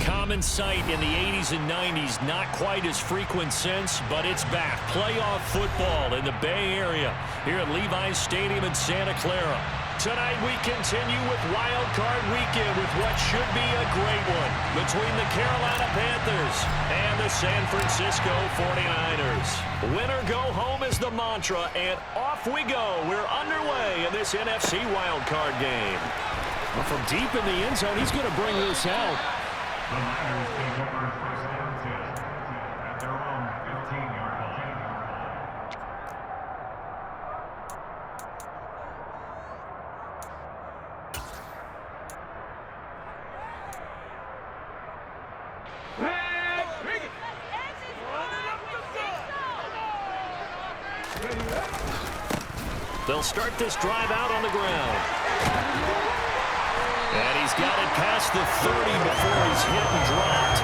common sight in the 80s and 90s. Not quite as frequent since, but it's back. Playoff football in the Bay Area here at Levi's Stadium in Santa Clara. Tonight we continue with Wild Card Weekend with what should be a great one between the Carolina Panthers and the San Francisco 49ers. Winner go home is the mantra, and off we go. We're underway in this NFC Wild Card game. Well, from deep in the end zone, he's going to bring this out. The Niners take over first down at their own 15-yard line. They'll start this drive out on the ground. And he's got it past the 30 before he's hit and dropped.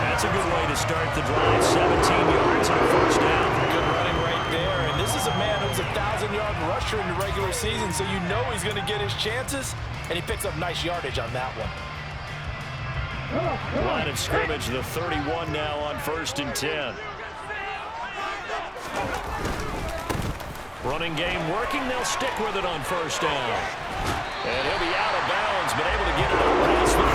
That's a good way to start the drive. 17 yards and a first down. Good running right there. And this is a man who's a 1,000-yard rusher in the regular season, so you know he's going to get his chances. And he picks up nice yardage on that one. Line of scrimmage, the 31 now on 1st and 10. Running game working. They'll stick with it on 1st down. And he'll be out of bounds, but able to get it up past the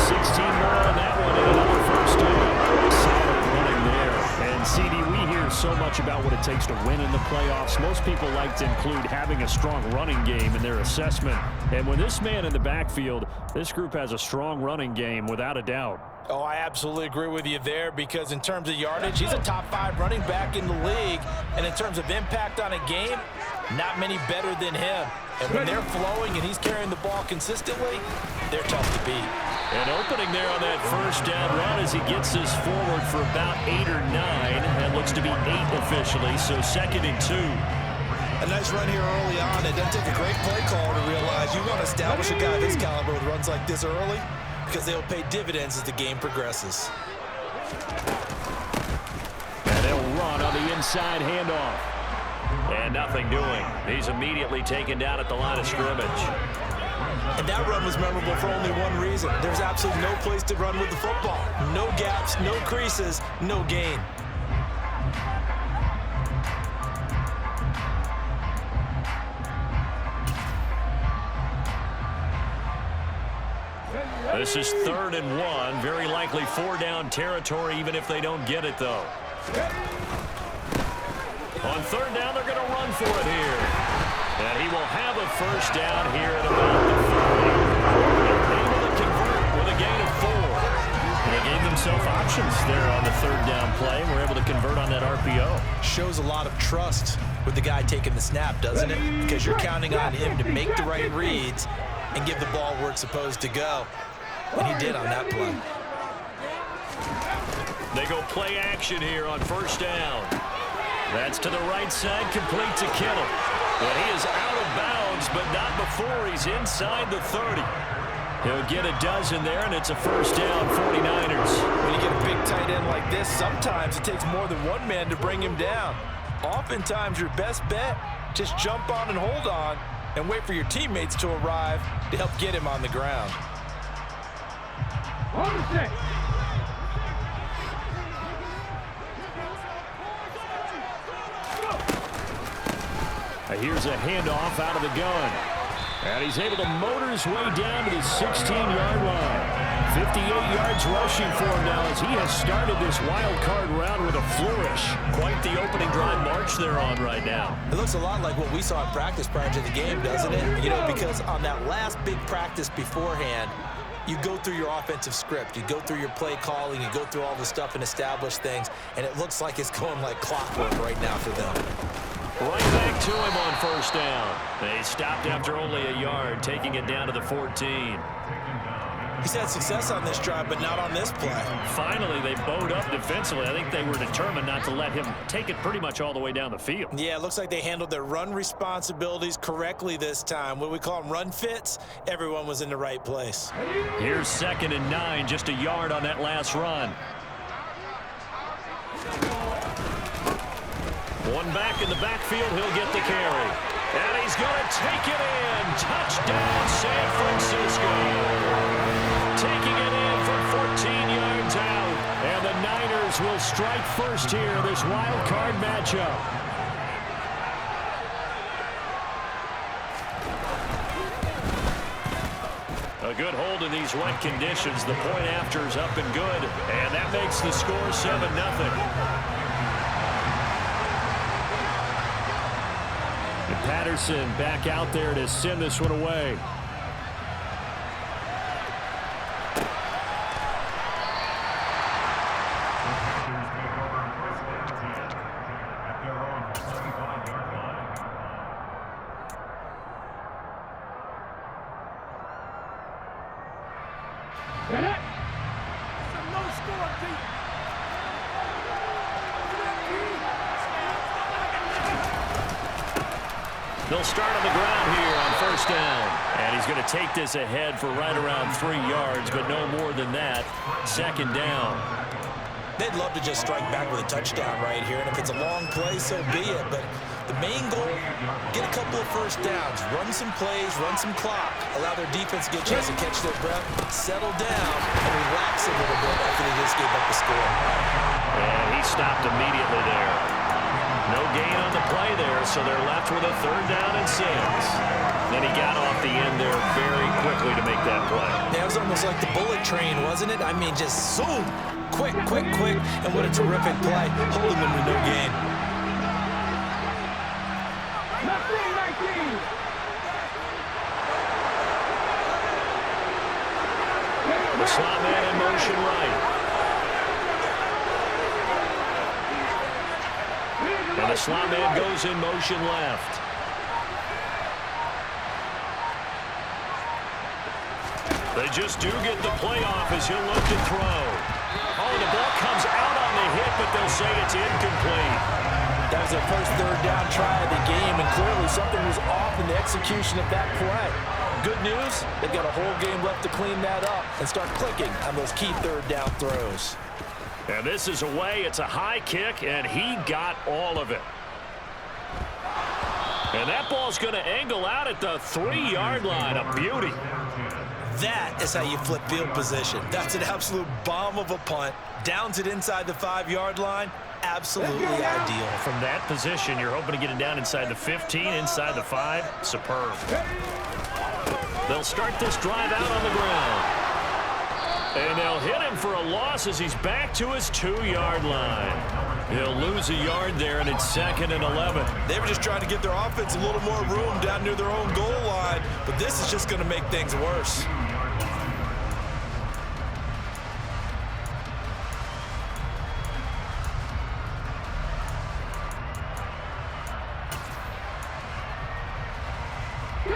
45. 16 more on that one, and another 1st down. Solid running there. And CD, we hear so much about what it takes to win in the playoffs. Most people like to include having a strong running game in their assessment. And when this man in the backfield, this group has a strong running game without a doubt. Oh, I absolutely agree with you there, because in terms of yardage, he's a top 5 running back in the league. And in terms of impact on a game, not many better than him. And when they're flowing and he's carrying the ball consistently, they're tough to beat. And opening there on that 1st down run as he gets this forward for about 8 or 9. That looks to be 8 officially, so 2nd and 2. A nice run here early on. It doesn't take a great play call to realize you want to establish a guy this caliber with runs like this early, because they'll pay dividends as the game progresses. And they'll run on the inside handoff. And nothing doing. He's immediately taken down at the line of scrimmage. And that run was memorable for only one reason. There's absolutely no place to run with the football. No gaps, no creases, no gain. This is 3rd and 1. Very likely 4-down territory, even if they don't get it, though. On 3rd down, they're going to run for it here. And he will have a 1st down here at about the 40. Able to convert with a gain of 4. And they gave themselves options there on the 3rd down play. We're able to convert on that RPO. Shows a lot of trust with the guy taking the snap, doesn't it? Because you're counting on him to make the right reads and give the ball where it's supposed to go. And he did on that play. They go play action here on 1st down. That's to the right side, complete to Kittle. But he is out of bounds, but not before he's inside the 30. He'll get a dozen there, and it's a 1st down, 49ers. When you get a big tight end like this, sometimes it takes more than one man to bring him down. Oftentimes, your best bet, just jump on and hold on and wait for your teammates to arrive to help get him on the ground. Here's a handoff out of the gun. And he's able to motor his way down to the 16-yard line. 58 yards rushing for him now as he has started this wild card round with a flourish. Quite the opening drive march they're on right now. It looks a lot like what we saw in practice prior to the game, doesn't it? You know, because on that last big practice beforehand, you go through your offensive script, you go through your play calling, you go through all the stuff and establish things, and it looks like it's going like clockwork right now for them. Right back to him on 1st down. They stopped after only a yard, taking it down to the 14. He's had success on this drive, but not on this play. Finally, they bowed up defensively. I think they were determined not to let him take it pretty much all the way down the field. Yeah, it looks like they handled their run responsibilities correctly this time. What we call them run fits, everyone was in the right place. Here's 2nd and 9, just a yard on that last run. One back in the backfield, he'll get the carry. And he's going to take it in. Touchdown, San Francisco. Taking it in will strike first here in this wild card matchup. A good hold in these wet conditions. The point after is up and good. And that makes the score 7-0. And Patterson back out there to send this one away. They'll start on the ground here on first down. And he's going to take this ahead for right around 3 yards, but no more than that. Second down. They'd love to just strike back with a touchdown right here, and if it's a long play, so be it. But the main goal, get a couple of first downs, run some plays, run some clock, allow their defense to get a chance to catch their breath, settle down, and relax a little bit after they just gave up the score. And he stopped immediately there. No gain on the play there, so they're left with a 3rd down and 6. Then he got off the end there very quickly to make that play. Yeah, it was almost like the bullet train, wasn't it? I mean, just zoom, quick, quick, quick, and what a terrific play, holding them to no gain. The slot man in motion right. And the slot man goes in motion left. They just do get the play off as he'll look to throw. Oh, the ball comes out on the hit, but they'll say it's incomplete. That was their first 3rd down try of the game, and clearly something was off in the execution of that play. Good news, they've got a whole game left to clean that up and start clicking on those key 3rd down throws. And this is away. It's a high kick, and he got all of it. And that ball's going to angle out at the 3-yard line. A beauty. That is how you flip field position. That's an absolute bomb of a punt. Downs it inside the 5-yard line. Absolutely ideal. From that position, you're hoping to get it down inside the 15, inside the 5. Superb. They'll start this drive out on the ground. And they'll hit him for a loss as he's back to his 2-yard line. He'll lose a yard there, and it's 2nd and 11. They were just trying to give their offense a little more room down near their own goal line, but this is just going to make things worse.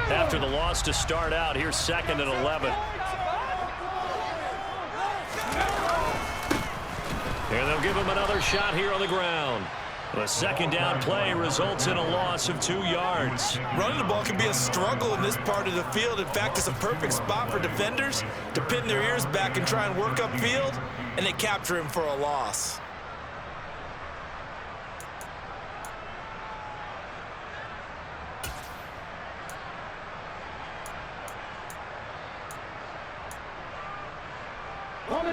After the loss to start out, here's 2nd and 11. And they'll give him another shot here on the ground. The 2nd down play results in a loss of 2 yards. Running the ball can be a struggle in this part of the field. In fact, it's a perfect spot for defenders to pin their ears back and try and work upfield, and they capture him for a loss.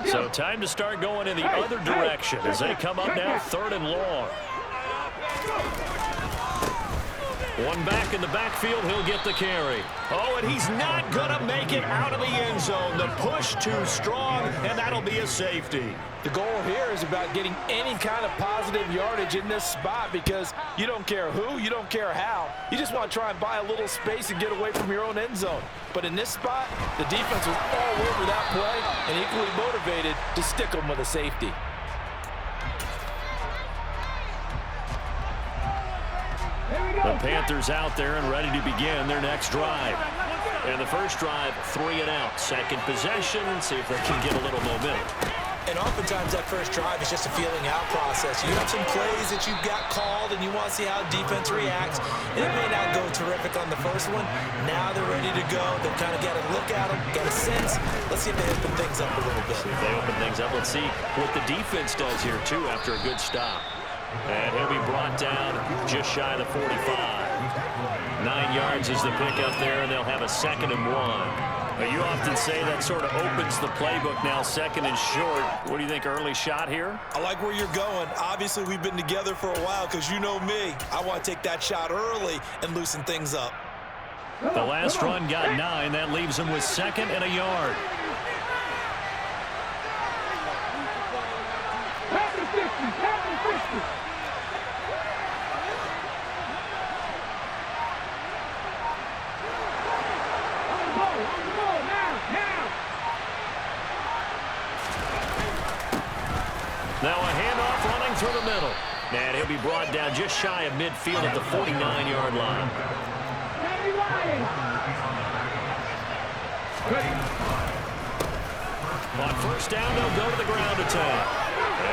So time to start going in the other direction as they come up now 3rd and long. One back in the backfield, he'll get the carry. Oh, and he's not going to make it out of the end zone. The push too strong, and that'll be a safety. The goal here is about getting any kind of positive yardage in this spot because you don't care who, you don't care how. You just want to try and buy a little space and get away from your own end zone. But in this spot, the defense was all over that play and equally motivated to stick them with a safety. The Panthers out there and ready to begin their next drive. And the first drive, 3 and out. Second possession, see if they can get a little momentum. And oftentimes that first drive is just a feeling out process. You have some plays that you've got called and you want to see how defense reacts. And it may not go terrific on the first one. Now they're ready to go. They've kind of got to look at them, get a sense. Let's see if they open things up a little bit. See if they open things up. Let's see what the defense does here, too, after a good stop. And he'll be brought down just shy of the 45. 9 yards is the pickup there, and they'll have a 2nd and 1. Well, you often say that sort of opens the playbook now, second and short. What do you think, early shot here? I like where you're going. Obviously, we've been together for a while because you know me. I want to take that shot early and loosen things up. The last run got 9. That leaves him with 2nd and a yard. Now a handoff running through the middle. And he'll be brought down just shy of midfield at the 49-yard line. On first down, they'll go to the ground attack.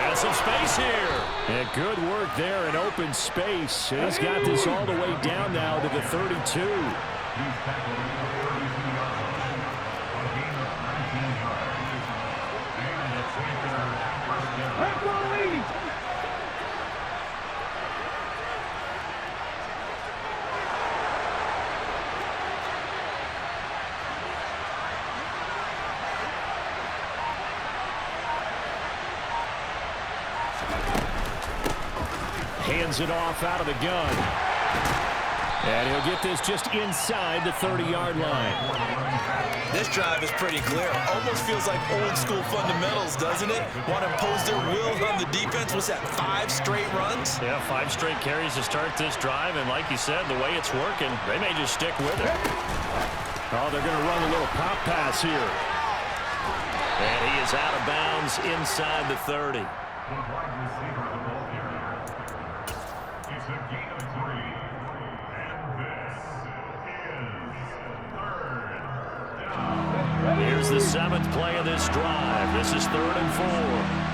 And some space here. And good work there in open space. And he's got this all the way down now to the 32. Hands it off out of the gun. And he'll get this just inside the 30-yard line. This drive is pretty clear. Almost feels like old-school fundamentals, doesn't it? Want to impose their will on the defense. What's that, 5 straight runs? Yeah, 5 straight carries to start this drive. And like you said, the way it's working, they may just stick with it. Oh, they're going to run a little pop pass here. And he is out of bounds inside the 30. It's a gain of 3, and this is 3rd down. Here's the 7th play of this drive. This is 3rd and 4.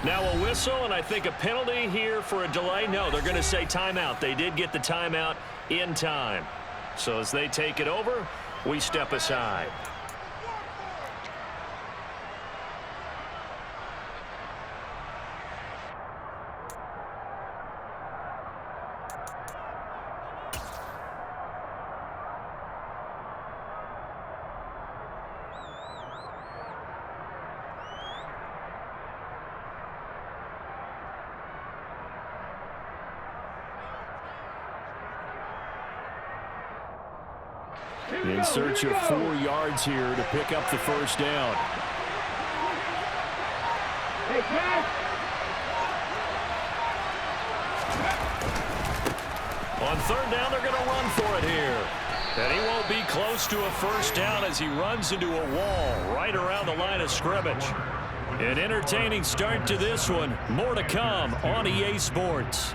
Now a whistle, and I think a penalty here for a delay. No, they're going to say timeout. They did get the timeout in time. So as they take it over, we step aside. In search of 4 yards here to pick up the first down. On 3rd down, they're going to run for it here. And he won't be close to a first down as he runs into a wall right around the line of scrimmage. An entertaining start to this one. More to come on EA Sports.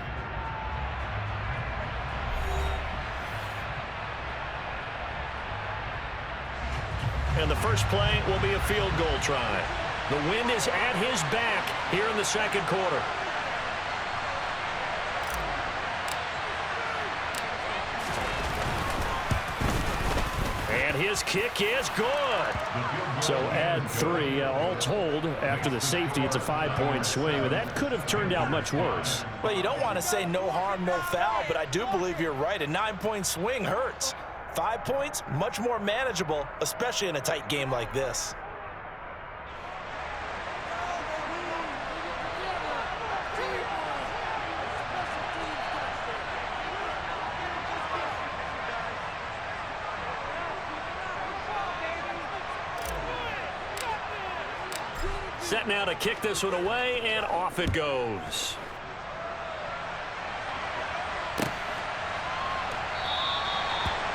And the first play will be a field goal try. The wind is at his back here in the 2nd quarter. And his kick is good. So add 3. All told, after the safety, it's a 5-point swing. But that could have turned out much worse. Well, you don't want to say no harm, no foul, but I do believe you're right. A 9-point swing hurts. 5 points, much more manageable, especially in a tight game like this. Set now to kick this one away, and off it goes.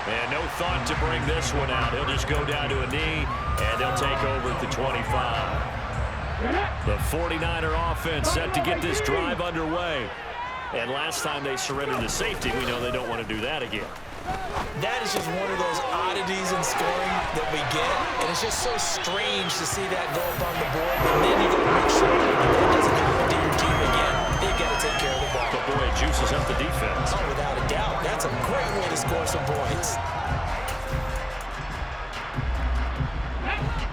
And no thought to bring this one out. He'll just go down to a knee, and they'll take over at the 25. The 49er offense set to get this drive underway. And last time they surrendered to safety, we know they don't want to do that again. That is just one of those oddities in scoring that we get, and it's just so strange to see that go up on the board, and then you got to make sure that doesn't happen to your team again. They've got to take care of the ball. But boy, it juices up the defense. Oh, without a doubt. That's a great way to score some points.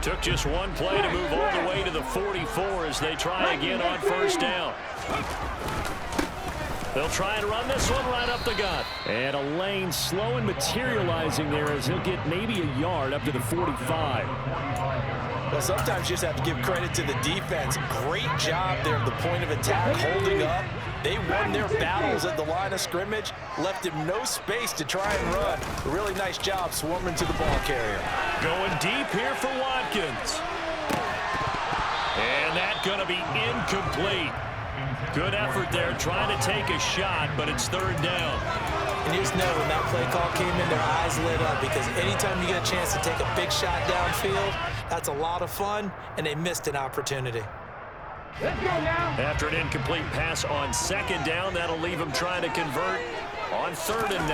Took just one play to move all the way to the 44 as they try again on first down. They'll try and run this one right up the gut. And a lane slow and materializing there as he'll get maybe a yard up to the 45. Well, sometimes you just have to give credit to the defense. Great job there at the point of attack, holding up. They won their battles at the line of scrimmage, left him no space to try and run. A really nice job swarming to the ball carrier. Going deep here for Watkins. And that's going to be incomplete. Good effort there trying to take a shot, but it's third down. And you just know when that play call came in, their eyes lit up because anytime you get a chance to take a big shot downfield, that's a lot of fun, and they missed an opportunity. Let's go now. After an incomplete pass on second down, that'll leave them trying to convert on 3rd and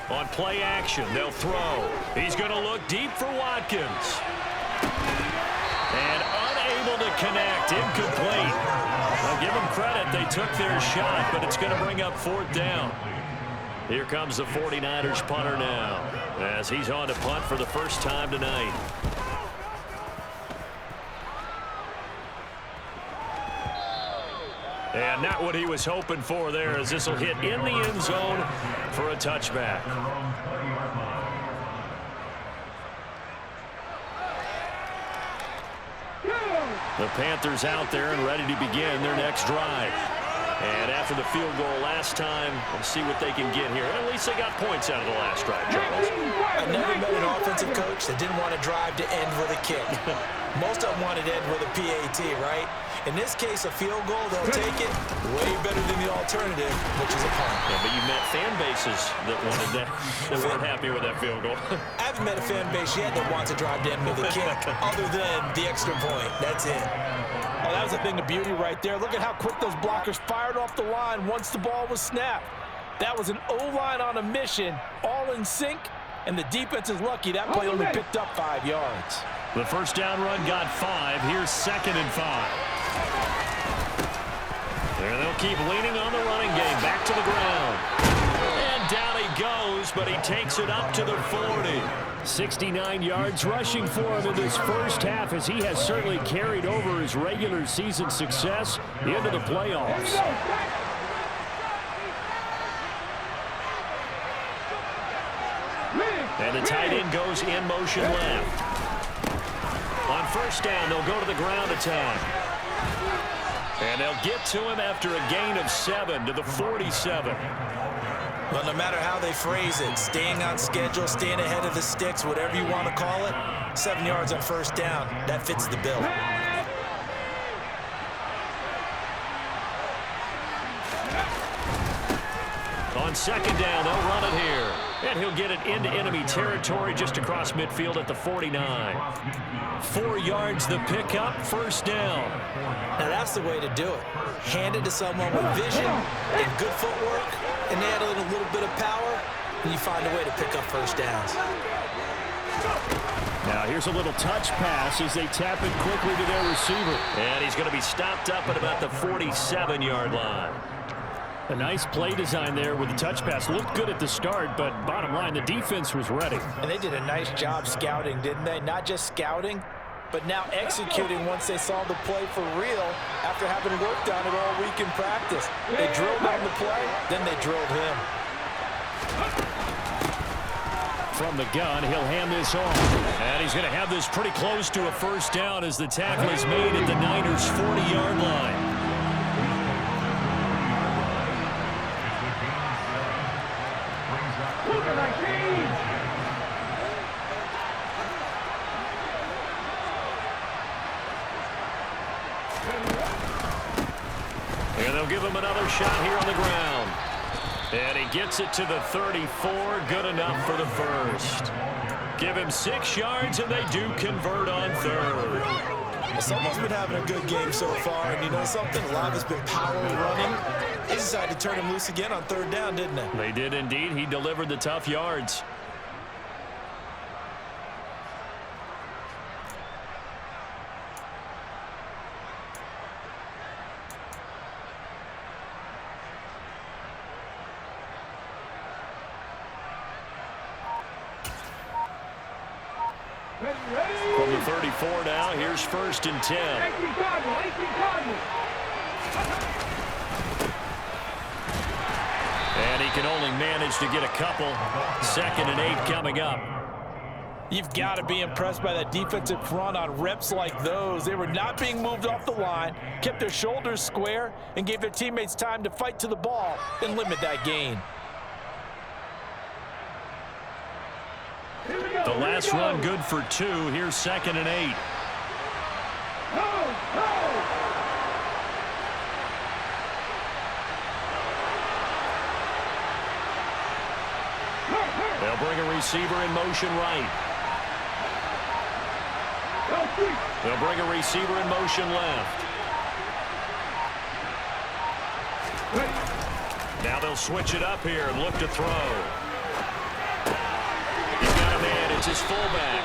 9. On play action, they'll throw. He's going to look deep for Watkins. And unable to connect, incomplete. I'll give them credit, they took their shot, but it's going to bring up 4th down. Here comes the 49ers punter now, as he's on to punt for the first time tonight. And not what he was hoping for there, as this will hit in the end zone for a touchback. The Panthers out there and ready to begin their next drive. And after the field goal last time, we'll see what they can get here. At least they got points out of the last drive, Charles. I've never met an offensive coach that didn't want to drive to end with a kick. Most of them wanted to end with a PAT, right? In this case, a field goal, they'll take it way better than the alternative, which is a punt. Yeah, but you met fan bases that wanted that, that weren't happy with that field goal. I haven't met a fan base yet that wants to drive to end with a kick, other than the extra point. That's it. Oh, that was a thing of beauty right there. Look at how quick those blockers fired off the line once the ball was snapped. That was an O-line on a mission, all in sync, and the defense is lucky that play only picked up 5 yards. The first down run got 5. Here's 2nd and 5. And they'll keep leaning on the running game. Back to the ground. And down he goes, but he takes it up to the 40. 69 yards rushing for him in this first half, as he has certainly carried over his regular season success into the playoffs. And the tight end goes in motion left. On first down, they'll go to the ground attack. And they'll get to him after a gain of 7 to the 47. Well, no matter how they phrase it, staying on schedule, staying ahead of the sticks, whatever you want to call it, 7 yards on first down, that fits the bill. On second down, they'll run it here. And he'll get it into enemy territory just across midfield at the 49. 4 yards the pickup, first down. Now that's the way to do it. Hand it to someone with vision and good footwork, and add a little bit of power, and you find a way to pick up first downs. Now here's a little touch pass as they tap it quickly to their receiver. And he's going to be stopped up at about the 47-yard line. A nice play design there with the touch pass. Looked good at the start, but bottom line, the defense was ready. And they did a nice job scouting, didn't they? Not just scouting, but now executing once they saw the play for real after having worked on it all week in practice. They drilled on the play, then they drilled him. From the gun, he'll hand this off. And he's going to have this pretty close to a first down as the tackle is made at the Niners' 40-yard line. And they'll give him another shot here on the ground. And he gets it to the 34. Good enough for the first. Give him 6 yards, and they do convert on third. Someone's been having a good game so far, and you know something? A lot has been power running. They decided to turn him loose again on third down, didn't they? They did indeed. He delivered the tough yards. From the 34 now, here's 1st and 10. And he can only manage to get a couple. 2nd and 8 coming up. You've got to be impressed by that defensive front on reps like those. They were not being moved off the line, kept their shoulders square, and gave their teammates time to fight to the ball and limit that gain. The last run good for 2. Here's 2nd and 8. They'll bring a receiver in motion right. They'll bring a receiver in motion left. Now they'll switch it up here and look to throw. He's got a man. It's his fullback.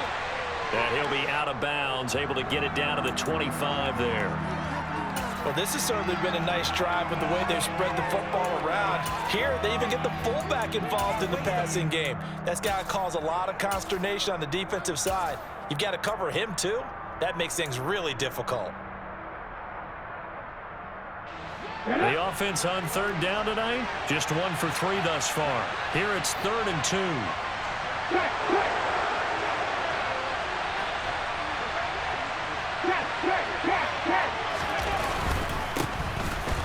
And he'll be out of bounds, able to get it down to the 25 there. Well, this has certainly been a nice drive with the way they've spread the football around. Here, they even get the fullback involved in the passing game. That's got to cause a lot of consternation on the defensive side. You've got to cover him, too. That makes things really difficult. The offense on 3rd down tonight, just 1 for 3 thus far. Here it's 3rd and 2.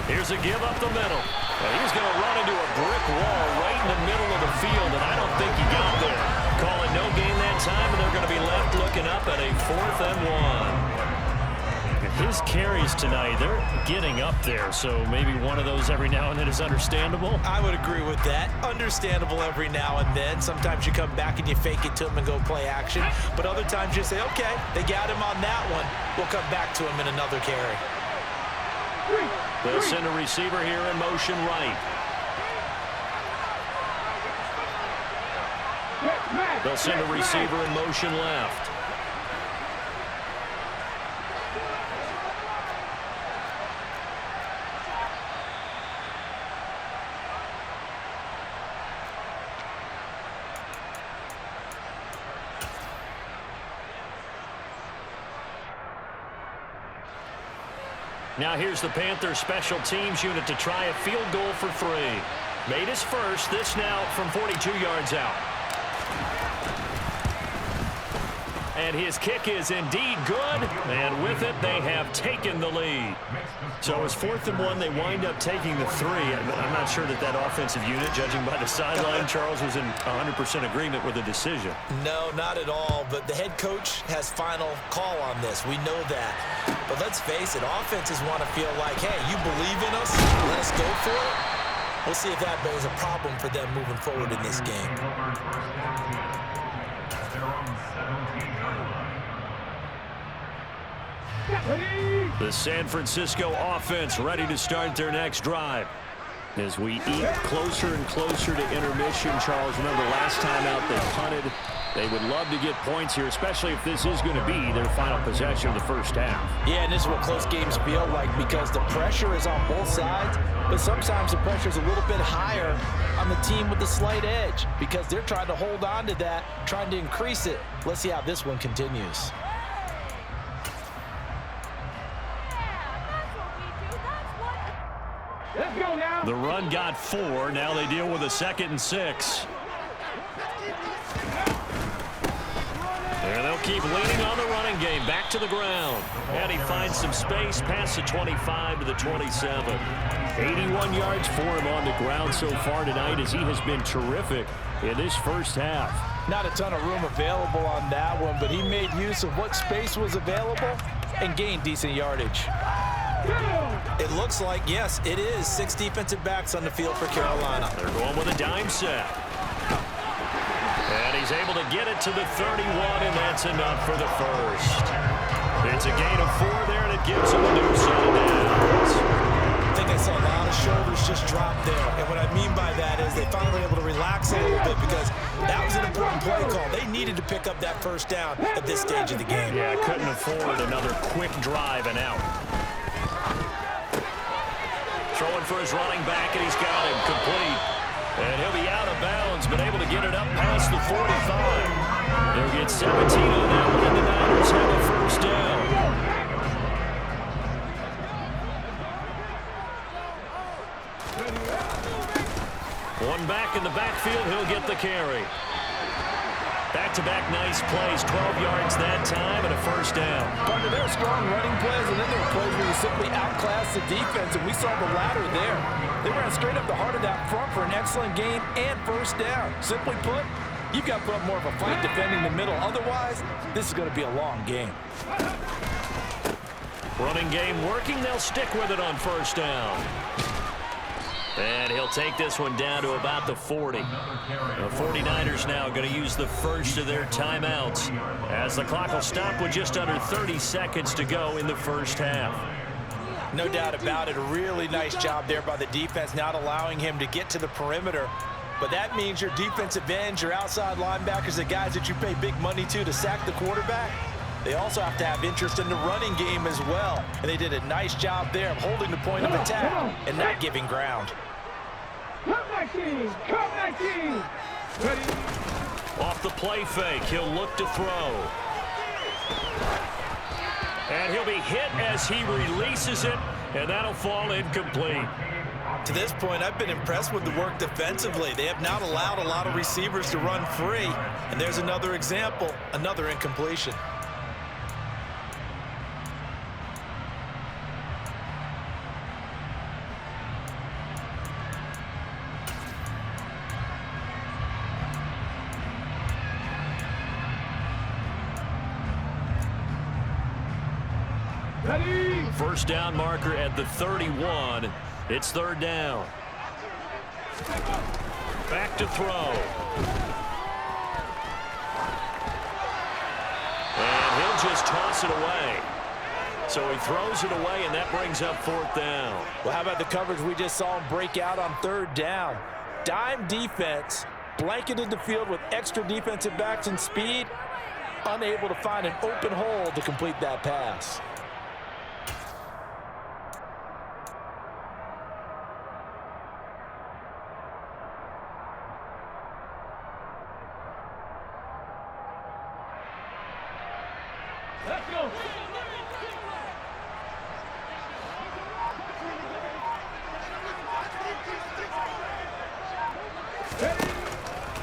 Here's a give up the middle. And he's going to run into a brick wall right in the middle of the field, and I don't think he got there. Call it no gain that time, and they're going to be left looking up at a 4th and 1. His carries tonight, they're getting up there, so maybe one of those every now and then is understandable. I would agree with that. Understandable every now and then. Sometimes you come back and you fake it to him and go play action. But other times you say, okay, they got him on that one. We'll come back to him in another carry. They'll send a receiver here in motion right. They'll send a receiver in motion left. Now here's the Panthers special teams unit to try a field goal for 3. Made his first. This now from 42 yards out. And his kick is indeed good. And with it, they have taken the lead. So it's 4th and 1. They wind up taking the 3. I'm not sure that that offensive unit, judging by the sideline, Charles, was in 100% agreement with the decision. No, not at all. But the head coach has final call on this. We know that. But let's face it, offenses want to feel like, hey, you believe in us, let us go for it. We'll see if that is a problem for them moving forward in this game. The San Francisco offense ready to start their next drive. As we eat closer and closer to intermission, Charles, remember last time out they punted. They would love to get points here, especially if this is going to be their final possession of the first half. Yeah, and this is what close games feel like because the pressure is on both sides, but sometimes the pressure is a little bit higher on the team with the slight edge because they're trying to hold on to that, trying to increase it. Let's see how this one continues. Let's go now. The run got 4. Now they deal with a 2nd and 6. And they'll keep leaning on the running game. Back to the ground. And he finds some space past the 25 to the 27. 81 yards for him on the ground so far tonight as he has been terrific in this first half. Not a ton of room available on that one, but he made use of what space was available and gained decent yardage. It looks like, yes, it is 6 defensive backs on the field for Carolina. They're going with a dime set. And he's able to get it to the 31, and that's enough for the first. It's a gain of 4 there, and it gives him a new set of downs. I think I saw a lot of shoulders just drop there. And what I mean by that is they finally were able to relax a little bit because that was an important play call. They needed to pick up that first down at this stage of the game. Yeah, couldn't afford another quick drive and out. Throwing for his running back, and he's got him complete. And he'll be out of bounds, but able to get it up past the 45. They'll get 17 on that one, and the Niners have a first down. One back in the backfield, he'll get the carry. Back-to-back nice plays, 12 yards that time, and a first down. Partner, there are strong running plays, and then there are plays where you simply outclass the defense, and we saw the latter there. They ran straight up the heart of that front for an excellent gain and first down. Simply put, you've got to put up more of a fight defending the middle. Otherwise, this is going to be a long game. Running game working. They'll stick with it on first down. And he'll take this one down to about the 40. The 49ers now going to use the first of their timeouts as the clock will stop with just under 30 seconds to go in the first half. No doubt about it. A really nice job there by the defense, not allowing him to get to the perimeter. But that means your defensive ends, your outside linebackers, the guys that you pay big money to sack the quarterback, they also have to have interest in the running game as well. And they did a nice job there of holding the point of attack and not giving ground. Off the play fake, he'll look to throw. And he'll be hit as he releases it, and that'll fall incomplete. To this point, I've been impressed with the work defensively. They have not allowed a lot of receivers to run free. And there's another example, another incompletion. First down marker at the 31. It's third down. Back to throw. And he'll just toss it away. So he throws it away, and that brings up fourth down. Well, how about the coverage we just saw him break out on third down? Dime defense, blanketed the field with extra defensive backs and speed, unable to find an open hole to complete that pass.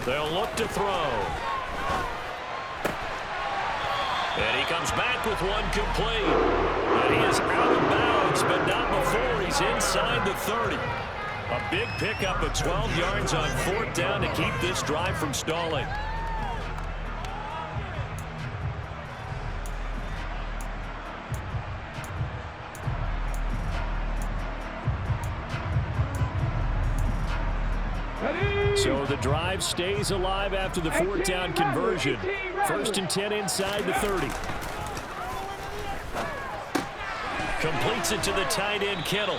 They'll look to throw. And he comes back with one complete. And he is out of bounds, but not before he's inside the 30. A big pickup of 12 yards on fourth down to keep this drive from stalling. So the drive stays alive after the fourth down conversion. First and 10 inside the 30. Completes it to the tight end, Kittle.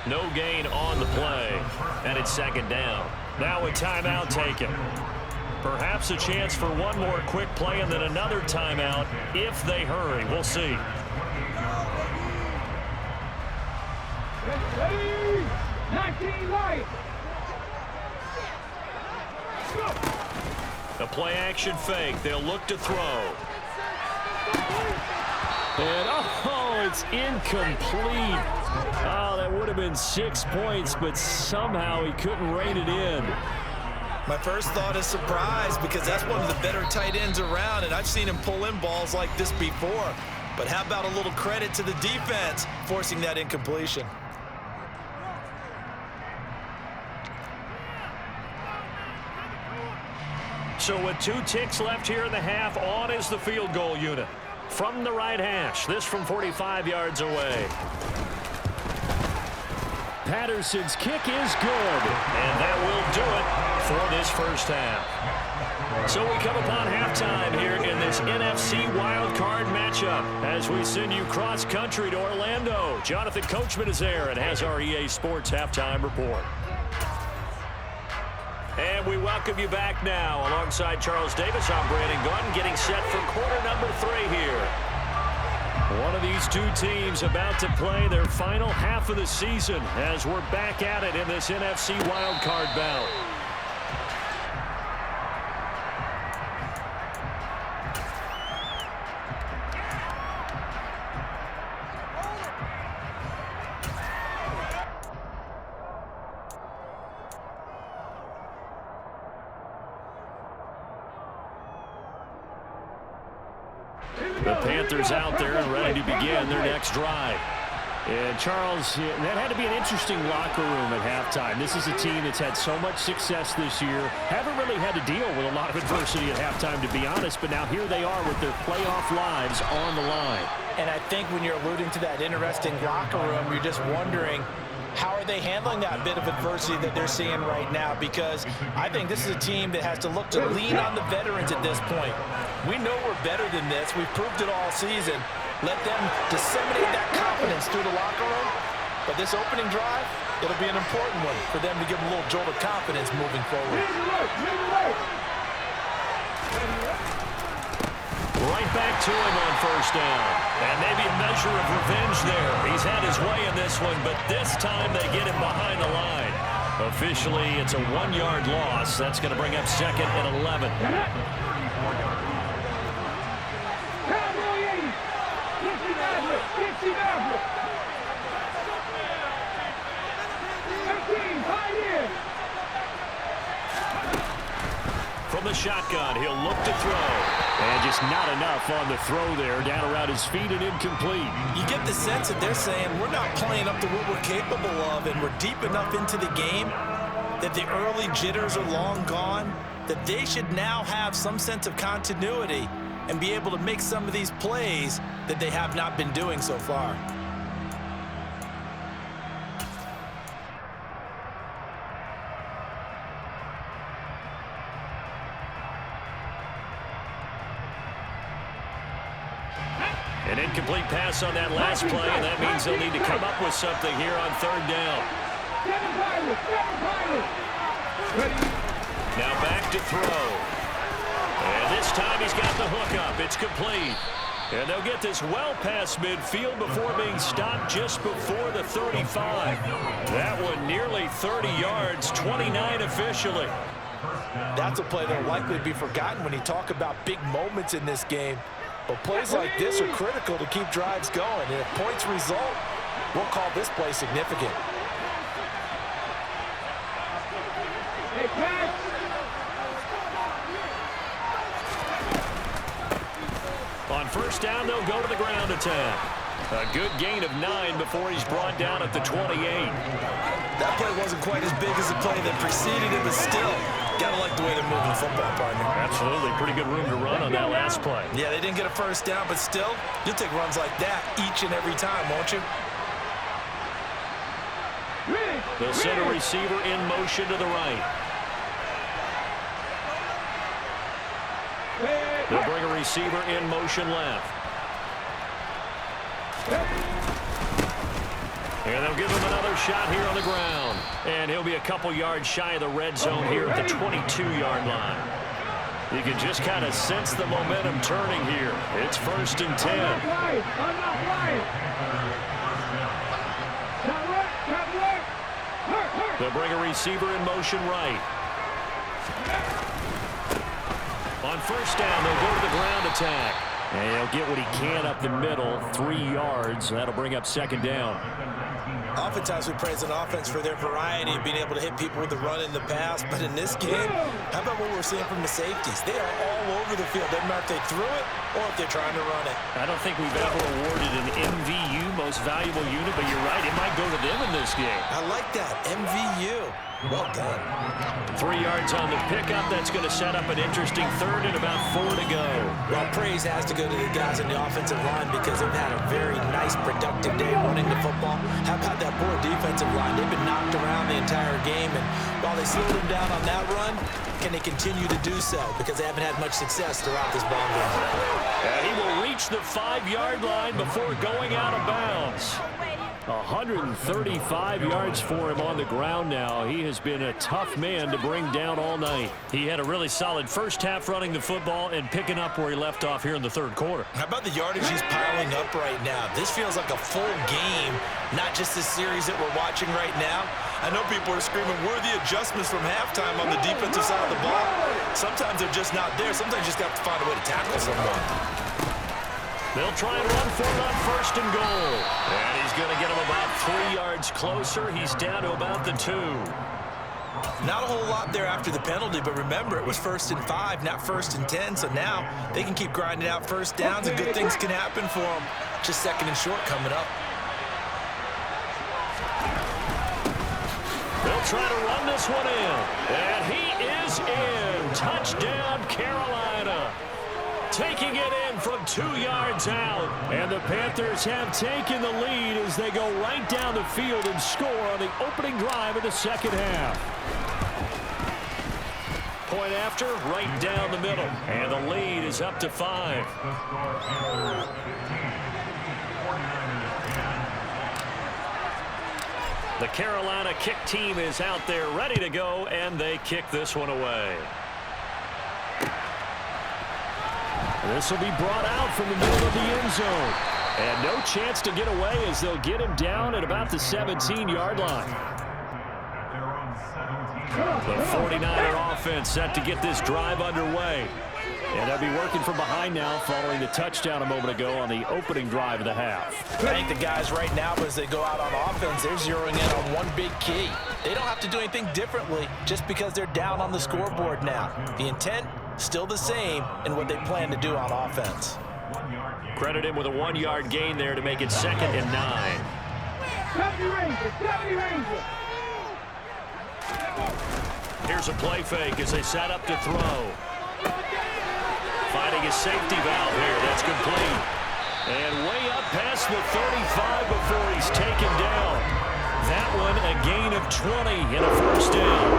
No gain on the play. And it's second down. Now a timeout taken. Perhaps a chance for one more quick play and then another timeout if they hurry. We'll see. Ready? 19 light. A play-action fake. They'll look to throw. And, oh, it's incomplete. Oh, that would have been 6 points, but somehow he couldn't rein it in. My first thought is surprise because that's one of the better tight ends around, and I've seen him pull in balls like this before. But how about a little credit to the defense forcing that incompletion? So with 2 ticks left here in the half, on is the field goal unit. From the right hash, this from 45 yards away. Patterson's kick is good, and that will do it for this first half. So we come upon halftime here in this NFC wildcard matchup as we send you cross-country to Orlando. Jonathan Coachman is there and has our EA Sports halftime report. And we welcome you back now. Alongside Charles Davis, I'm Brandon Gordon, getting set for quarter number 3 here. One of these two teams about to play their final half of the season as we're back at it in this NFC wildcard bout. The Panthers out there and ready to begin their next drive. And Charles, that had to be an interesting locker room at halftime. This is a team that's had so much success this year. Haven't really had to deal with a lot of adversity at halftime, to be honest. But now here they are with their playoff lives on the line. And I think when you're alluding to that interesting locker room, you're just wondering, how are they handling that bit of adversity that they're seeing right now? Because I think this is a team that has to look to lean on the veterans at this point. We know we're better than this. We've proved it all season. Let them disseminate that confidence through the locker room. But this opening drive, it'll be an important one for them to give them a little jolt of confidence moving forward. Right back to him on first down. And maybe a measure of revenge there. He's had his way in this one, but this time they get him behind the line. Officially, it's a 1-yard loss. That's going to bring up second and 11. From the shotgun, he'll look to throw. And just not enough on the throw there. Down around his feet and incomplete. You get the sense that they're saying we're not playing up to what we're capable of, and we're deep enough into the game that the early jitters are long gone, that they should now have some sense of continuity and be able to make some of these plays that they have not been doing so far. An incomplete pass on that last play, and that means they'll need to come up with something here on third down. Now back to throw. And this time he's got the hook up. It's complete. And they'll get this well past midfield before being stopped just before the 35. That one nearly 30 yards, 29 officially. That's a play that will likely be forgotten when you talk about big moments in this game. But plays like this are critical to keep drives going. And if points result, we'll call this play significant. On first down, they'll go to the ground attack. A good gain of 9 before he's brought down at the 28. That play wasn't quite as big as the play that preceded it, but still, gotta like the way they're moving the football, partner. Absolutely. Pretty good room to run on that last play. Yeah, they didn't get a first down, but still, you'll take runs like that each and every time, won't you? They'll send a receiver in motion to the right. They'll bring a receiver in motion left. And they'll give him another shot here on the ground. And he'll be a couple yards shy of the red zone here at the 22-yard line. You can just kind of sense the momentum turning here. It's first and 10. They'll bring a receiver in motion right. On first down, they'll go to the ground attack. And he'll get what he can up the middle, 3 yards. That'll bring up second down. Oftentimes we praise an offense for their variety of being able to hit people with the run in the pass. But in this game, how about what we're seeing from the safeties? They are all over the field. Doesn't matter if they threw it or if they're trying to run it. I don't think we've ever awarded an MVU, most valuable unit, but you're right, it might go to them in this game. I like that, MVU. Well done. 3 yards on the pickup. That's going to set up an interesting third and about 4 to go. Well, praise has to go to the guys in the offensive line because they've had a very nice, productive day running the football. How about that poor defensive line? They've been knocked around the entire game, and while they slowed them down on that run, can they continue to do so? Because they haven't had much success throughout this ball game. And he will reach the 5-yard line before going out of bounds. 135 yards for him on the ground now. He has been a tough man to bring down all night. He had a really solid first half running the football and picking up where he left off here in the third quarter. How about the yardage he's piling up right now? This feels like a full game, not just this series that we're watching right now. I know people are screaming, where are the adjustments from halftime on the defensive side of the ball? Sometimes they're just not there. Sometimes you just have to find a way to tackle someone. They'll try and run for it on first and goal. And he's going to get him about 3 yards closer. He's down to about the 2. Not a whole lot there after the penalty, but remember, it was 1st and 5, not 1st and 10, so now they can keep grinding out first downs and good things can happen for them. Just 2nd and short coming up. They'll try to run this one in, and he is in. Touchdown, Carolina. Taking it in from 2 yards out. And the Panthers have taken the lead as they go right down the field and score on the opening drive of the second half. Point after, right down the middle. And the lead is up to 5. The Carolina kick team is out there ready to go, and they kick this one away. This will be brought out from the middle of the end zone. And no chance to get away as they'll get him down at about the 17-yard line. The 49er offense set to get this drive underway. And they'll be working from behind now following the touchdown a moment ago on the opening drive of the half. I think the guys right now, as they go out on offense, they're zeroing in on one big key. They don't have to do anything differently just because they're down on the scoreboard now. The intent, still the same in what they plan to do on offense. Credit him with a 1-yard gain there to make it 2nd and 9. 70 Rangers. Here's a play fake as they set up to throw. Finding a safety valve here. That's complete. And way up past the 35 before he's taken down. That one a gain of 20 and a first down.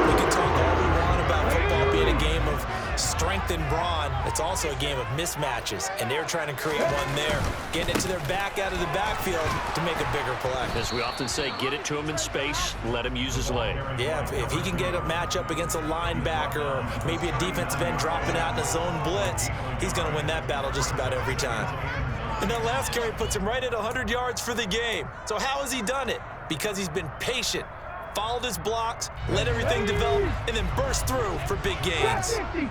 We can talk all we want about football being a game of strength and brawn. It's also a game of mismatches, and they're trying to create one there, getting it to their back out of the backfield to make a bigger play. As we often say, get it to him in space, let him use his leg. Yeah, if he can get a matchup against a linebacker or maybe a defensive end dropping out in a zone blitz, he's going to win that battle just about every time. And that last carry puts him right at 100 yards for the game. So how has he done it? Because he's been patient, followed his blocks, let everything develop, and then burst through for big gains. 50.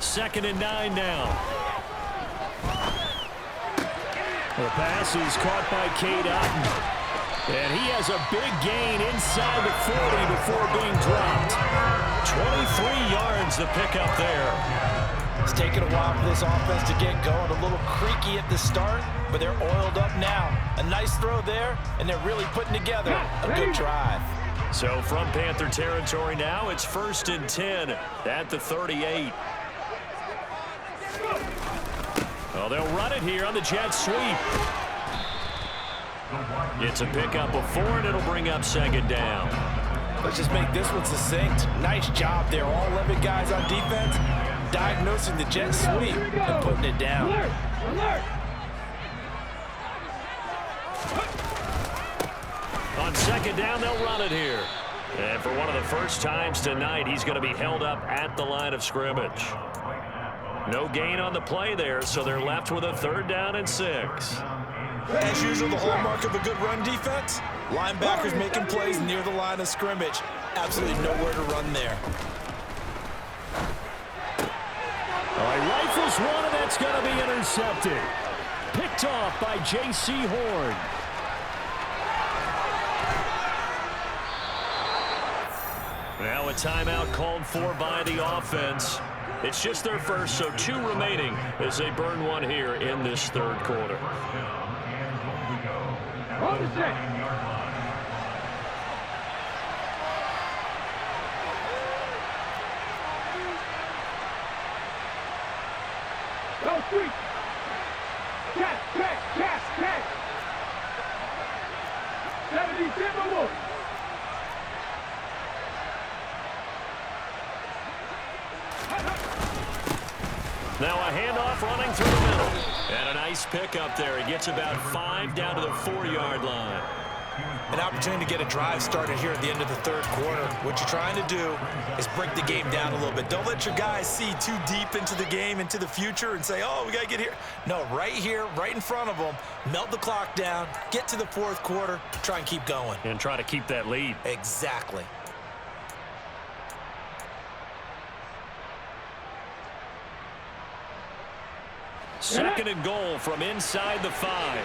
2nd and 9 now. The pass is caught by Cade Otton. And he has a big gain inside the 40 before being dropped. 23 yards the pickup there. It's taken a while for this offense to get going. A little creaky at the start, but they're oiled up now. A nice throw there, and they're really putting together a good drive. So from Panther territory now, it's 1st and 10 at the 38. Well, they'll run it here on the jet sweep. It's a pickup of 4, and it'll bring up 2nd down. Let's just make this one succinct. Nice job there. All 11 guys on defense diagnosing the jet sweep and putting it down. Alert! On 2nd down, they'll run it here. And for one of the first times tonight, he's going to be held up at the line of scrimmage. No gain on the play there, so they're left with a 3rd down and 6. As usual, the hallmark of a good run defense, linebackers making plays near the line of scrimmage. Absolutely nowhere to run there. All right, rifles one, and that's going to be intercepted. Picked off by J.C. Horn. Now a timeout called for by the offense. It's just their first, so 2 remaining as they burn one here in this 3rd quarter. On the set. Go 3. Catch. 70 Timberwolves. Now a handoff running through the middle. And a nice pick up there. He gets about 5 down to the 4-yard line. An opportunity to get a drive started here at the end of the 3rd quarter. What you're trying to do is break the game down a little bit. Don't let your guys see too deep into the game, into the future, and say, oh, we got to get here. No, right here, right in front of them, melt the clock down, get to the 4th quarter, try and keep going. And try to keep that lead. Exactly. Second and goal from inside the 5.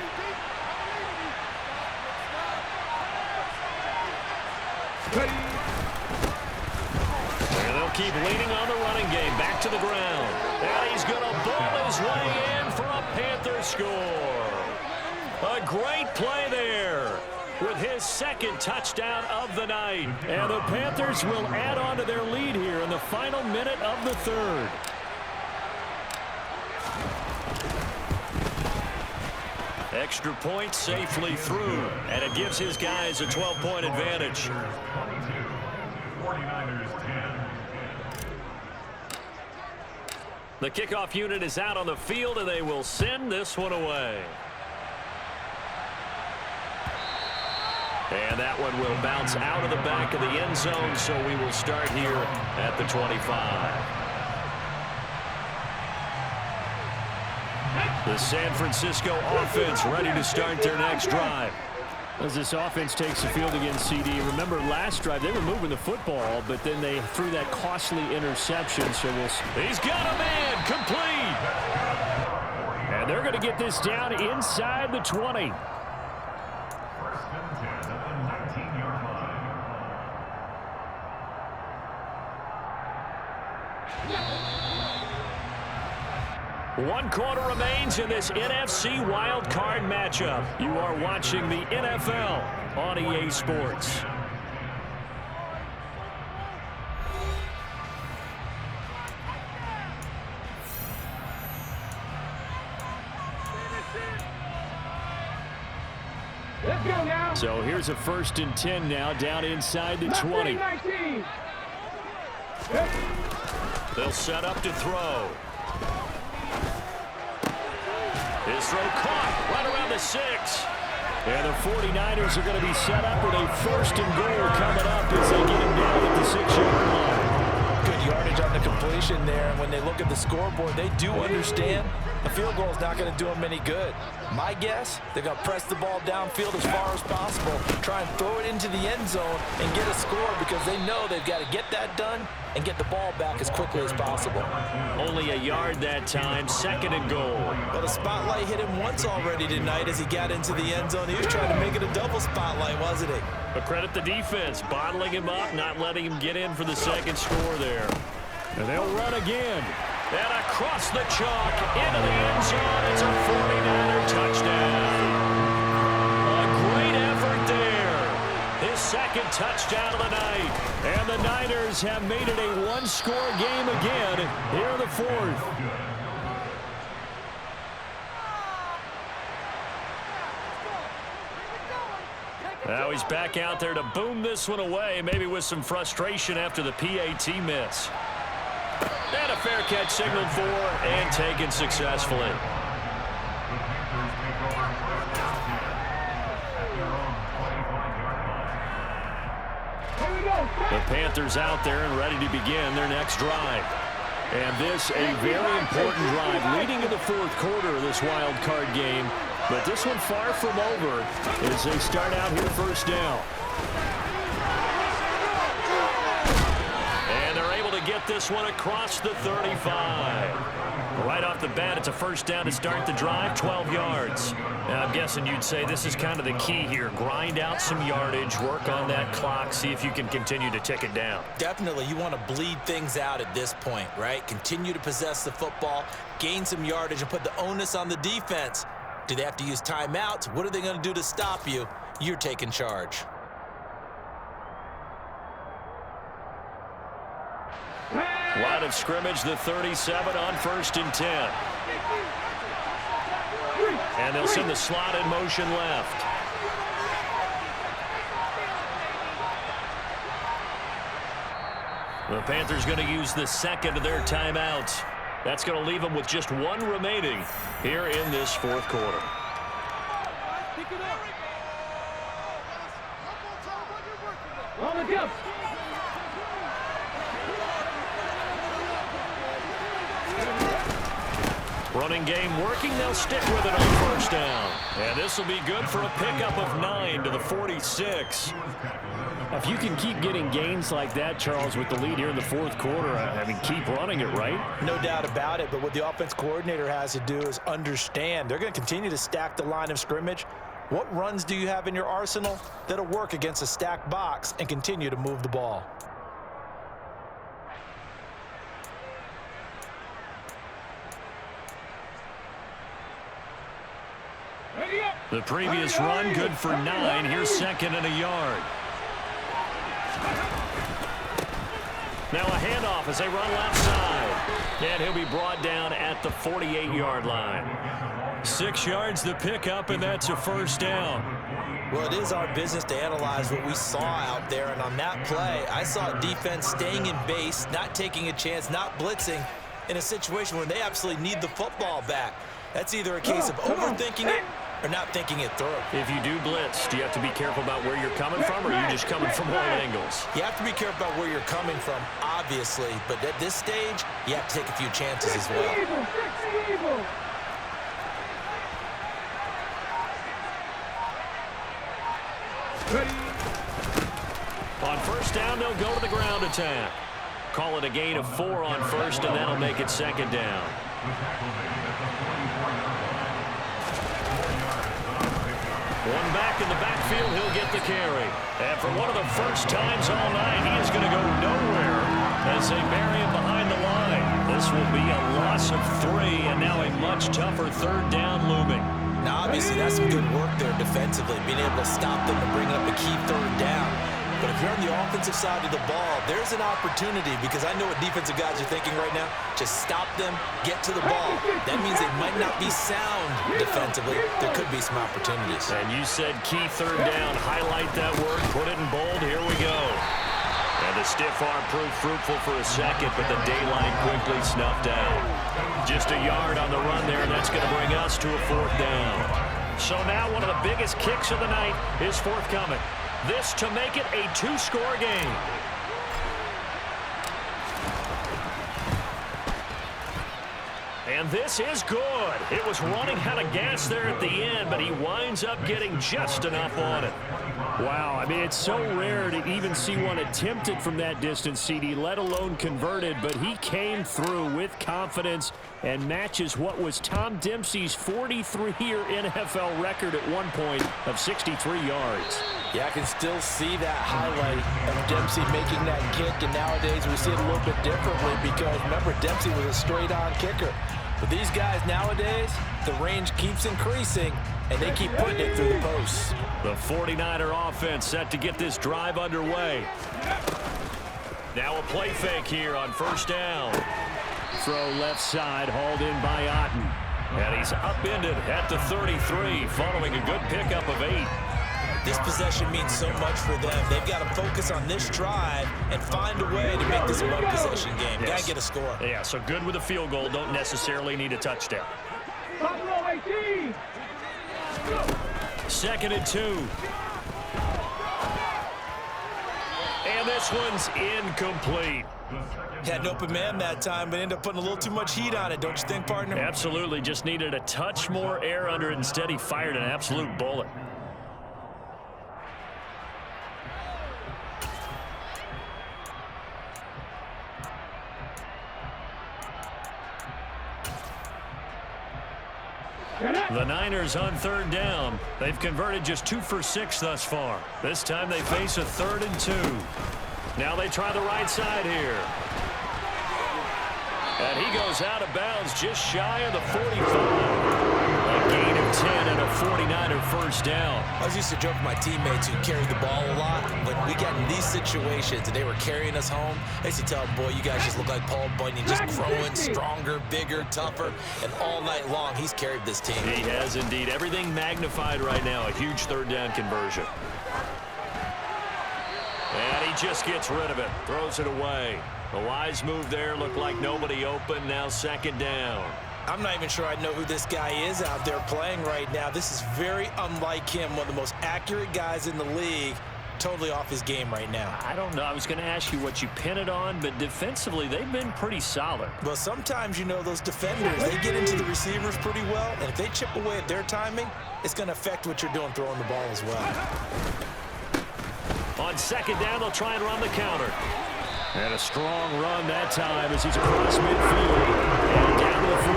And they'll keep leaning on the running game. Back to the ground. And he's going to ball his way in for a Panther score. A great play there with his second touchdown of the night. And the Panthers will add on to their lead here in the final minute of the third. Extra point safely through, and it gives his guys a 12-point advantage. 49ers 10. The kickoff unit is out on the field, and they will send this one away. And that one will bounce out of the back of the end zone, so we will start here at the 25. The San Francisco offense ready to start their next drive. As this offense takes the field against CD, remember last drive they were moving the football, but then they threw that costly interception. So he's got a man complete. And they're going to get this down inside the 20. First and 10 at the 19-yard line. 1 quarter remains in this NFC wild card matchup. You are watching the NFL on EA Sports. Let's go now. So here's a 1st and 10 now, down inside the 20. 19. They'll set up to throw. His throw caught right around the 6. And the 49ers are going to be set up with a 1st and goal coming up as they get him down at the 6-yard line. Good yardage on the completion there. And when they look at the scoreboard, they do understand the field goal is not going to do them any good. My guess, they're going to press the ball downfield as far as possible, try and throw it into the end zone and get a score because they know they've got to get that done and get the ball back as quickly as possible. Only a yard that time, 2nd and goal. Well, the spotlight hit him once already tonight as he got into the end zone. He was trying to make it a double spotlight, wasn't he? But credit the defense, bottling him up, not letting him get in for the 2nd score there. And they'll run again. And across the chalk, into the end zone, it's a 49er touchdown. A great effort there. His 2nd touchdown of the night. And the Niners have made it a 1-score game again here in the 4th. Now he's back out there to boom this one away, maybe with some frustration after the PAT miss. And a fair catch signaled for and taken successfully. The Panthers out there and ready to begin their next drive. And this a very important drive leading to the 4th quarter of this wild card game. But this one far from over as they start out here 1st down. And they're able to get this one across the 35. Right off the bat, it's a 1st down to start the drive, 12 yards. Now, I'm guessing you'd say this is kind of the key here. Grind out some yardage, work on that clock, see if you can continue to tick it down. Definitely, you want to bleed things out at this point, right? Continue to possess the football, gain some yardage, and put the onus on the defense. Do they have to use timeouts? What are they going to do to stop you? You're taking charge. Line of scrimmage, the 37 on 1st and 10. And they'll send the slot in motion left. The Panthers going to use the 2nd of their timeouts. That's going to leave them with just 1 remaining here in this 4th quarter. On the jump. Running game working. They'll stick with it on 1st down. And this will be good for a pickup of 9 to the 46. If you can keep getting gains like that, Charles, with the lead here in the 4th quarter, I mean, keep running it, right? No doubt about it, but what the offense coordinator has to do is understand they're going to continue to stack the line of scrimmage What runs do you have in your arsenal that'll work against a stacked box and continue to move the ball? The previous run, good for 9. Here's second and a yard. Now a handoff as they run left side. And he'll be brought down at the 48-yard line. 6 yards the pickup, and that's a first down. Well, it is our business to analyze what we saw out there, and on that play, I saw a defense staying in base, not taking a chance, not blitzing, in a situation where they absolutely need the football back. That's either a case of overthinking it or not thinking it through. If you do blitz, do you have to be careful about where you're coming from, or are you just coming from all angles? You have to be careful about where you're coming from, obviously, but at this stage, you have to take a few chances as well. On first down, they'll go to the ground attack. Call it a gain of 4 on first, and that'll make it second down. One back in the backfield, he'll get the carry. And for one of the first times all night, he is going to go nowhere as they bury him behind the line. This will be a loss of 3, and now a much tougher third down looming. Now, obviously, that's some good work there defensively, being able to stop them and bring up a key third down. But if you're on the offensive side of the ball, there's an opportunity, because I know what defensive guys are thinking right now. Just stop them, get to the ball. That means they might not be sound defensively. There could be some opportunities. And you said key third down. Highlight that word. Put it in bold. Here we go. And the stiff arm proved fruitful for a second, but the daylight quickly snuffed out. Just a yard on the run there, and that's going to bring us to a 4th down. So now one of the biggest kicks of the night is forthcoming. This to make it a 2-score game. And this is good. It was running out of gas there at the end, but he winds up getting just enough on it. Wow, I mean, it's so rare to even see one attempted from that distance, CD, let alone converted, but he came through with confidence and matches what was Tom Dempsey's 43-year NFL record at one point of 63 yards. Yeah, I can still see that highlight of Dempsey making that kick, and nowadays we see it a little bit differently because, remember, Dempsey was a straight-on kicker. But these guys nowadays, the range keeps increasing, and they keep putting it through the posts. The 49er offense set to get this drive underway. Now a play fake here on first down. Throw left side, hauled in by Otten. And he's upended at the 33, following a good pickup of 8. This possession means so much for them. They've got to focus on this drive and find a way to make this a one-possession game. Yes. Got to get a score. Yeah, so good with a field goal. Don't necessarily need a touchdown. 2nd and 2. And this one's incomplete. Had an open man that time, but ended up putting a little too much heat on it, don't you think, partner? Absolutely. Just needed a touch more air under it. Instead, he fired an absolute bullet. The Niners on 3rd down. They've converted just 2 for 6 thus far. This time they face a 3rd and 2. Now they try the right side here. And he goes out of bounds just shy of the 45. A gain of 10 and a 49er first down. I was used to joke with my teammates who carried the ball a lot. When we got in these situations and they were carrying us home, I used to tell them, boy, you guys just look like Paul Bunyan, just growing stronger, bigger, tougher. And all night long, he's carried this team. He has indeed. Everything magnified right now. A huge 3rd down conversion. And he just gets rid of it. Throws it away. A wise move there. Looked like nobody open. Now 2nd down. I'm not even sure I know who this guy is out there playing right now. This is very unlike him. One of the most accurate guys in the league. Totally off his game right now. I don't know. I was going to ask you what you pin it on, but defensively, they've been pretty solid. Well, sometimes, you know, those defenders, they get into the receivers pretty well, and if they chip away at their timing, it's going to affect what you're doing throwing the ball as well. On 2nd down, they'll try and run the counter. And a strong run that time as he's across midfield and down to the 43.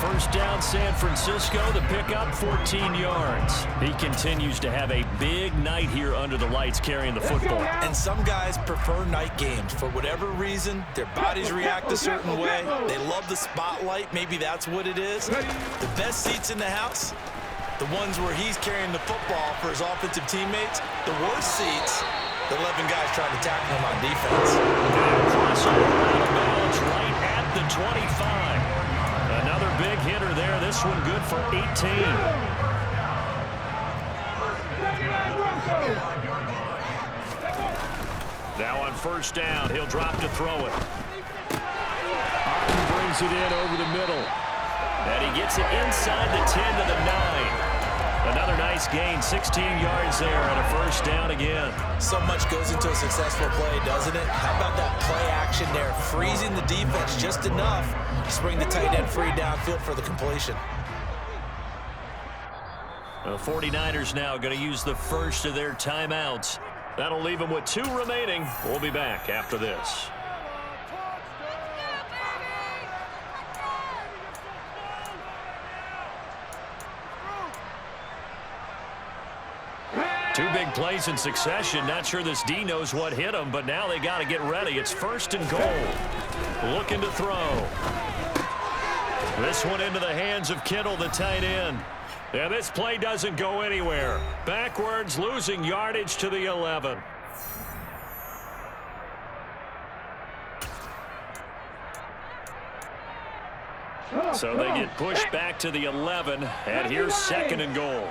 First down, San Francisco. The pickup, 14 yards. He continues to have a big night here under the lights carrying the football. And some guys prefer night games. For whatever reason, their bodies react a certain way. They love the spotlight. Maybe that's what it is. The best seats in the house, the ones where he's carrying the football for his offensive teammates. The worst seats, the 11 guys trying to tackle him on defense. Crossover out of bounds right at the 25. Another big hitter there. This one good for 18. Now on first down, he'll drop to throw it. Otten brings it in over the middle. And he gets it inside the 10 to the 9. Another nice gain, 16 yards there, and a first down again. So much goes into a successful play, doesn't it? How about that play action there, freezing the defense just enough to bring the tight end free downfield for the completion. The 49ers now going to use the first of their timeouts. That'll leave them with 2 remaining. We'll be back after this. Two big plays in succession. Not sure this D knows what hit him, but now they got to get ready. It's first and goal. Looking to throw. This one into the hands of Kittle, the tight end. And this play doesn't go anywhere. Backwards, losing yardage to the 11. So they get pushed back to the 11, and here's second and goal.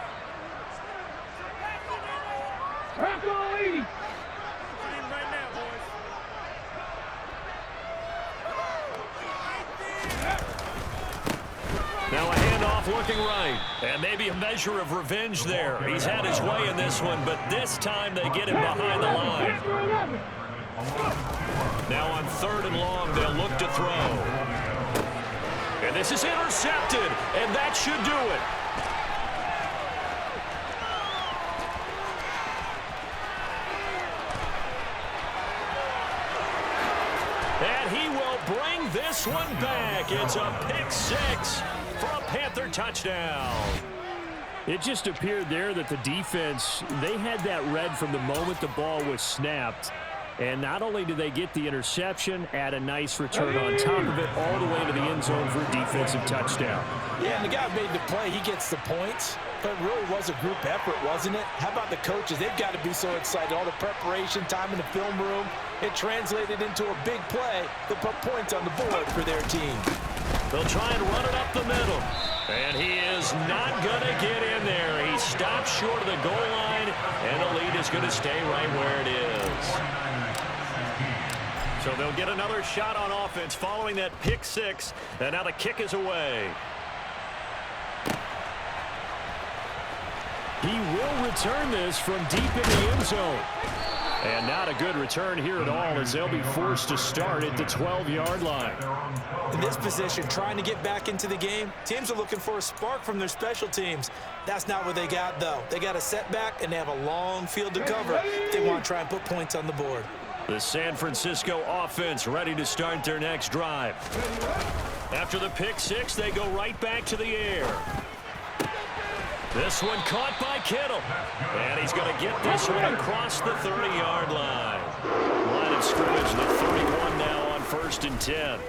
Now a handoff looking right. And maybe a measure of revenge there. He's had his way in this one, but this time they get him behind the line. Now on third and long, they'll look to throw. And this is intercepted, and that should do it. And he will bring this one back. It's a pick 6 for a Panther touchdown. It just appeared there that the defense, they had that read from the moment the ball was snapped. And not only did they get the interception, add a nice return on top of it, all the way to the end zone for a defensive touchdown. Yeah, and the guy made the play. He gets the points. But it really was a group effort, wasn't it? How about the coaches? They've got to be so excited. All the preparation time in the film room, it translated into a big play that put points on the board for their team. They'll try and run it up the middle. And he is not going to get in there. He stopped short of the goal line, and the lead is going to stay right where it is. So they'll get another shot on offense following that pick 6, and now the kick is away. He will return this from deep in the end zone. And not a good return here at all, as they'll be forced to start at the 12-yard line. In this position, trying to get back into the game, teams are looking for a spark from their special teams. That's not what they got, though. They got a setback, and they have a long field to cover if they want to try and put points on the board. The San Francisco offense ready to start their next drive. After the pick 6, they go right back to the air. This one caught by Kittle. And he's going to get this one across the 30-yard line. Line of scrimmage, the 31 now on first and 10.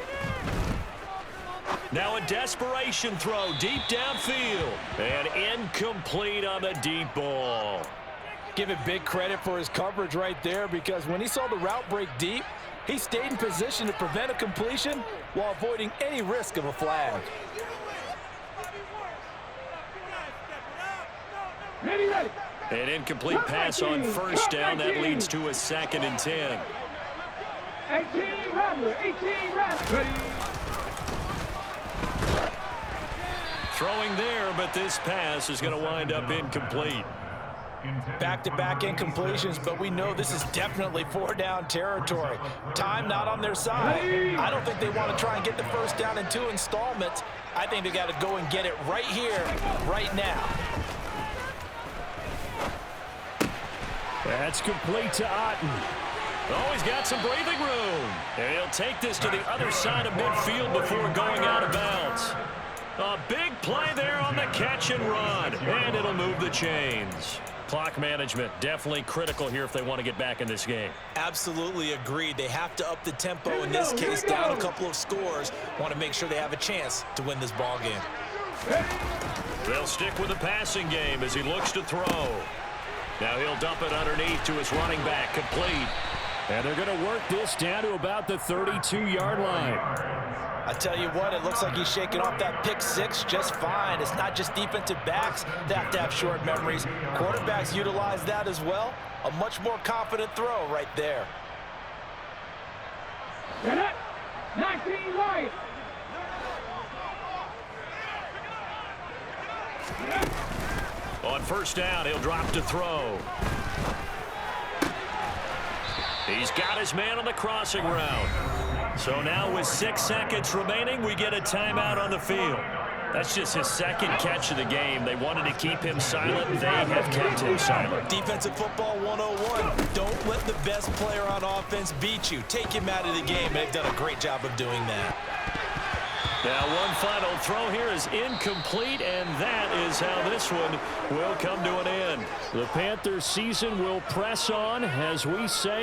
Now a desperation throw deep downfield. And incomplete on the deep ball. Give it big credit for his coverage right there, because when he saw the route break deep, he stayed in position to prevent a completion while avoiding any risk of a flag. An incomplete pass on first down. That leads to a 2nd and 10. 18 Rattler. Throwing there, but this pass is going to wind up incomplete. Back-to-back incompletions, but we know this is definitely 4-down territory. Time not on their side. I don't think they want to try and get the first down in 2 installments. I think they got to go and get it right here, right now. That's complete to Otten. Oh, he's got some breathing room. And he'll take this to the other side of midfield before going out of bounds. A big play there on the catch and run, and it'll move the chains. Clock management definitely critical here if they want to get back in this game. Absolutely agreed. They have to up the tempo in this case, down a couple of scores. Want to make sure they have a chance to win this ball game. They'll stick with the passing game as he looks to throw. Now he'll dump it underneath to his running back, complete. And they're going to work this down to about the 32-yard line. I tell you what, it looks like he's shaking off that pick six just fine. It's not just defensive backs that have to have short memories. Quarterbacks utilize that as well. A much more confident throw right there. 19 right. On first down, he'll drop to throw. He's got his man on the crossing route. So now with 6 seconds remaining, we get a timeout on the field. That's just his second catch of the game. They wanted to keep him silent. They have kept him silent. Defensive football 101. Don't let the best player on offense beat you. Take him out of the game. They've done a great job of doing that. Now one final throw here is incomplete, and that is how this one will come to an end. The Panthers season will press on as we say.